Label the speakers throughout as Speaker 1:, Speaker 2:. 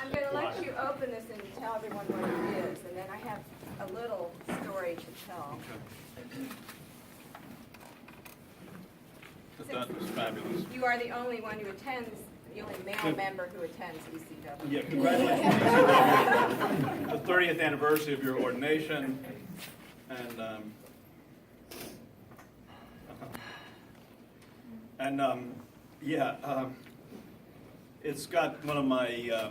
Speaker 1: I'm going to let you open this and tell everyone what it is, and then I have a little story to tell.
Speaker 2: Okay. That was fabulous.
Speaker 1: You are the only one who attends, the only male member who attends ECW.
Speaker 2: Yeah, congratulations, ECW. The 30th anniversary of your ordination, it's got one of my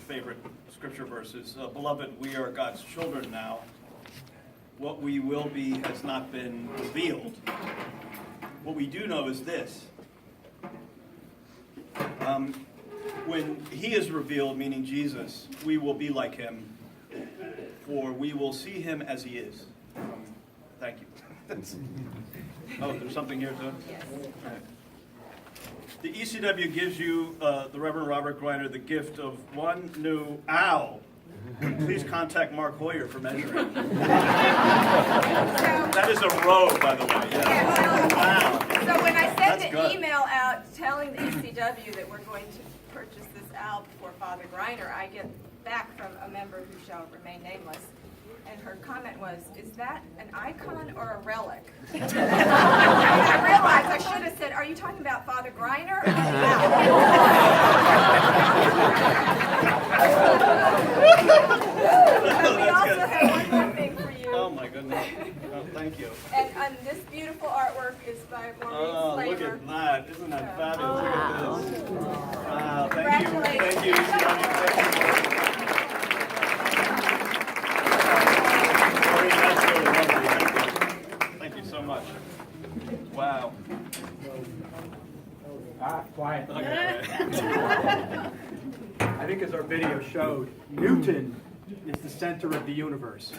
Speaker 2: favorite scripture verses. Beloved, we are God's children now. What we will be has not been revealed. What we do know is this. When he is revealed, meaning Jesus, we will be like him, for we will see him as he is. Thank you. Oh, there's something here too?
Speaker 1: Yes.
Speaker 2: All right. The ECW gives you, the Reverend Robert Griner, the gift of one new owl. Please contact Mark Hoyer for measuring. That is a robe, by the way. Yeah. Wow.
Speaker 1: So when I send the
Speaker 2: good.
Speaker 1: email out telling the ECW that we're going to purchase this owl for Father Griner, I get back from a member who shall remain nameless. And her comment was, is that an icon or a relic? And I realized I should have said, are you talking about Father Griner or the owl? We also have one more thing for you.
Speaker 2: Oh my goodness. Oh, thank you.
Speaker 1: And this beautiful artwork is by Maureen
Speaker 2: Look
Speaker 1: Slaver.
Speaker 2: at that. Isn't that fabulous? Look at this. Wow, thank you.
Speaker 1: Congratulations.
Speaker 2: Thank you, ECW. That's really lovely. Thank you so much. Wow.
Speaker 3: Quiet.
Speaker 2: Okay.
Speaker 3: I think as our video showed, Newton is the center of the universe.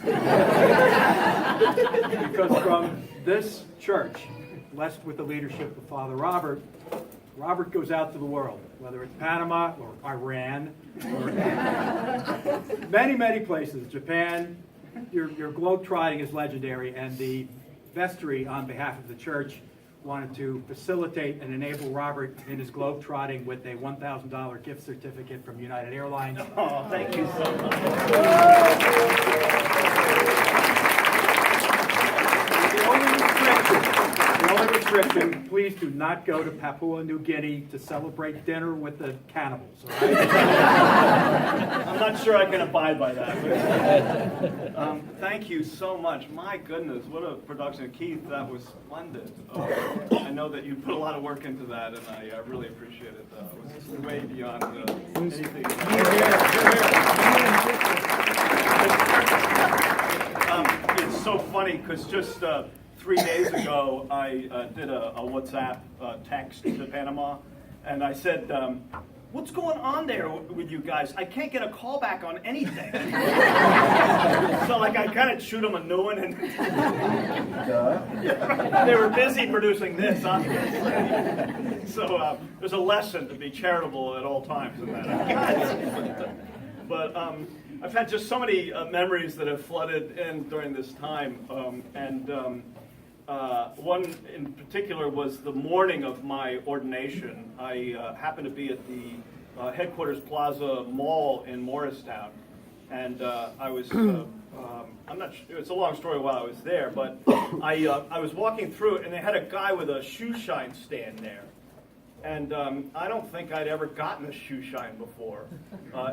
Speaker 3: Because from this church, blessed with the leadership of Father Robert, Robert goes out to the world, whether it's Panama or Iran, or many, many places. Japan, your globe-trotting is legendary, and the vestry on behalf of the church wanted to facilitate and enable Robert in his globe-trotting with a $1,000 gift certificate from United Airlines.
Speaker 2: Oh, thank you so much.
Speaker 3: The only restriction, please do not go to Papua New Guinea to celebrate dinner with the cannibals. All right?
Speaker 2: I'm not sure I can abide by that. Thank you so much. My goodness, what a production. Keith, that was splendid. I know that you put a lot of work into that, and I really appreciate it. It was way beyond anything. It's so funny because just 3 days ago, I did a WhatsApp text to Panama, and I said, what's going on there with you guys? I can't get a call back on anything. So like I kind of shoot them a new one, and they were busy producing this, obviously. So there's a lesson to be charitable at all times in that. But I've had just so many memories that have flooded in during this time, one in particular was the morning of my ordination. I happened to be at the Headquarters Plaza Mall in Morristown, and I was, I'm not sure, it's a long story while I was there, but I was walking through, and they had a guy with a shoe shine stand there. And I don't think I'd ever gotten a shoe shine before,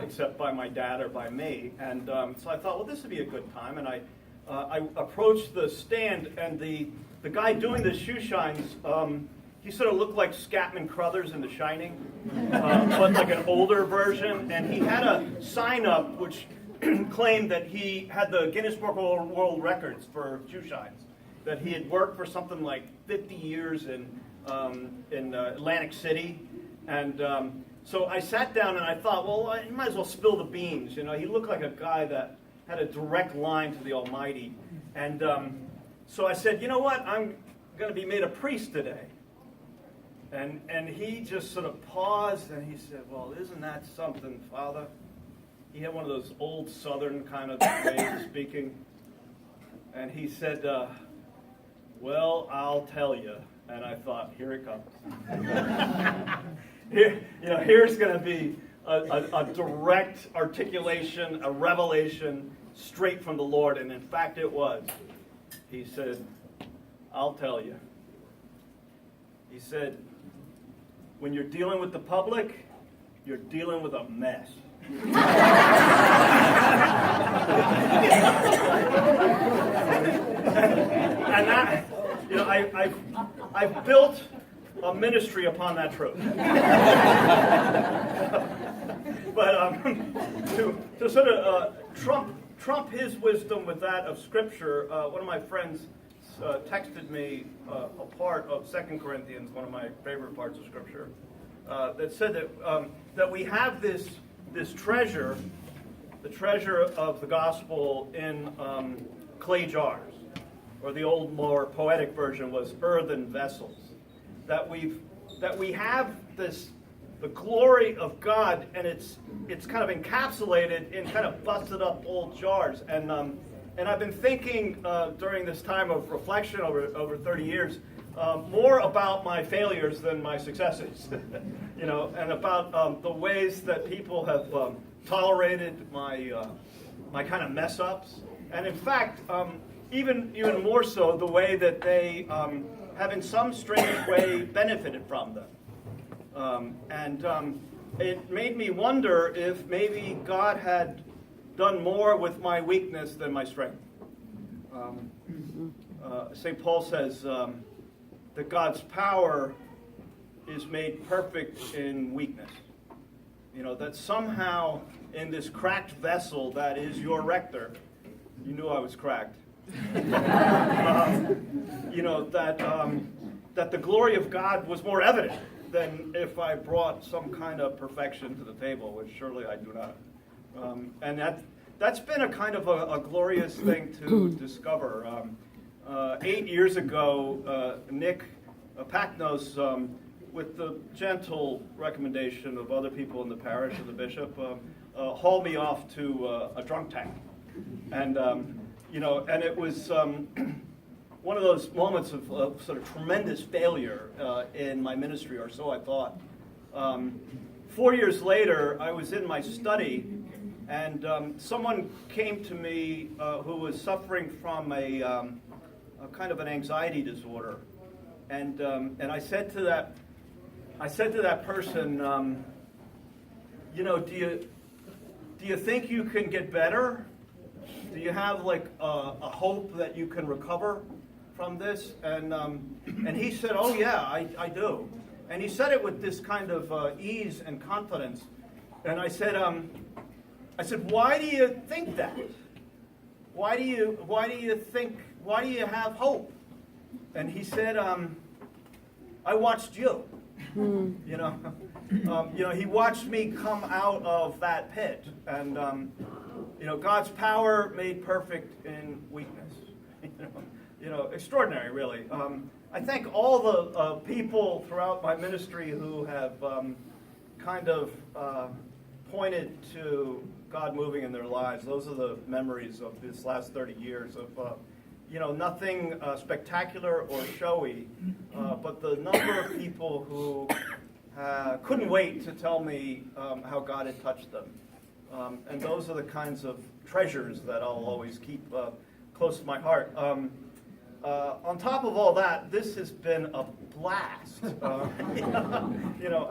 Speaker 2: except by my dad or by me. And so I thought, well, this would be a good time. And I approached the stand, and the guy doing the shoe shines, he sort of looked like Scatman Crothers in The Shining, but like an older version. And he had a sign up which claimed that he had the Guinness Book of World Records for shoe shines, that he had worked for something like 50 years in Atlantic City. And so I sat down and I thought, well, you might as well spill the beans. You know, he looked like a guy that had a direct line to the Almighty. And so I said, you know what, I'm going to be made a priest today. And he just sort of paused and he said, well, isn't that something, Father? He had one of those old Southern kind of ways of speaking. And he said, well, I'll tell you. And I thought, here it comes. Here's going to be a direct articulation, a revelation straight from the Lord, and in fact it was. He said, I'll tell you. He said, when you're dealing with the public, you're dealing with a mess. And that, you know, I've built a ministry upon that truth. But to sort of trump his wisdom with that of Scripture, one of my friends texted me a part of 2 Corinthians, one of my favorite parts of Scripture, that said that we have this treasure, the treasure of the gospel in clay jars, or the old, more poetic version was earthen vessels. That we have the glory of God, and it's kind of encapsulated in kind of busted up old jars. And I've been thinking during this time of reflection over 30 years more about my failures than my successes, you know, and about the ways that people have tolerated my kind of mess ups, and in fact, even more so, the way that they have in some strange way benefited from them. It made me wonder if maybe God had done more with my weakness than my strength. St. Paul says that God's power is made perfect in weakness. You know, that somehow in this cracked vessel that is your rector, you knew I was cracked. You know, that the glory of God was more evident than if I brought some kind of perfection to the table, which surely I do not. And that's been a kind of a glorious thing to discover. 8 years ago, Nick Packnos, with the gentle recommendation of other people in the parish and the bishop, hauled me off to a drunk tank. And you know, and it was one of those moments of sort of tremendous failure in my ministry, or so I thought. 4 years later, I was in my study, and someone came to me who was suffering from a kind of an anxiety disorder, and I said to that person, you know, do you think you can get better? Do you have like a hope that you can recover from this? And he said, oh yeah, I do. And he said it with this kind of ease and confidence. And I said, why do you think that? Why do you have hope? And he said, I watched you. You know, he watched me come out of that pit, and you know, God's power made perfect in weakness. You know, extraordinary, really. I thank all the people throughout my ministry who have kind of pointed to God moving in their lives. Those are the memories of this last 30 years of, you know, nothing spectacular or showy, but the number of people who couldn't wait to tell me how God had touched them. And those are the kinds of treasures that I'll always keep close to my heart. On top of all that, this has been a blast. You know,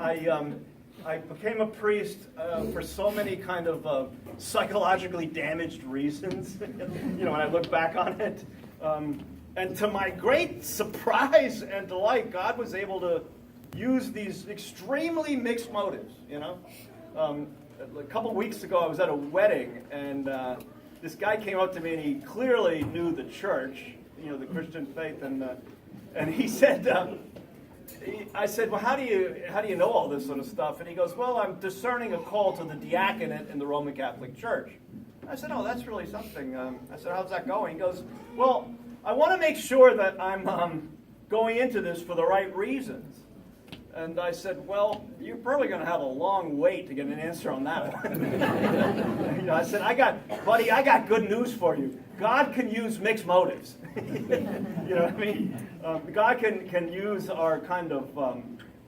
Speaker 2: I became a priest for so many kind of psychologically damaged reasons, you know, when I look back on it. And to my great surprise and delight, God was able to use these extremely mixed motives, you know. A couple of weeks ago, I was at a wedding, and this guy came up to me, and he clearly knew the church, you know, the Christian faith, and he said, I said, well, how do you know all this sort of stuff? And he goes, well, I'm discerning a call to the diaconate in the Roman Catholic Church. I said, oh, that's really something. I said, how's that going? He goes, well, I want to make sure that I'm going into this for the right reasons. And I said, well, you're probably going to have a long wait to get an answer on that one. You know, I said, buddy, I got good news for you. God can use mixed motives. You know what I mean? God can use our kind of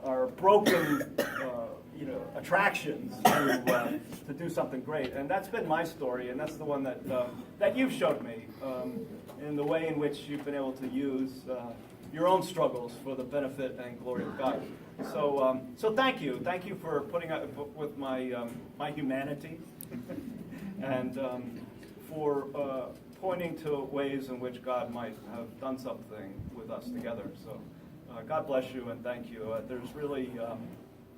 Speaker 2: our broken, attractions to do something great. And that's been my story, and that's the one that you've showed me in the way in which you've been able to use your own struggles for the benefit and glory of God. So thank you for putting up with my humanity, and for pointing to ways in which God might have done something with us together. So God bless you and thank you. There's really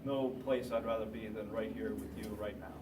Speaker 2: no place I'd rather be than right here with you right now.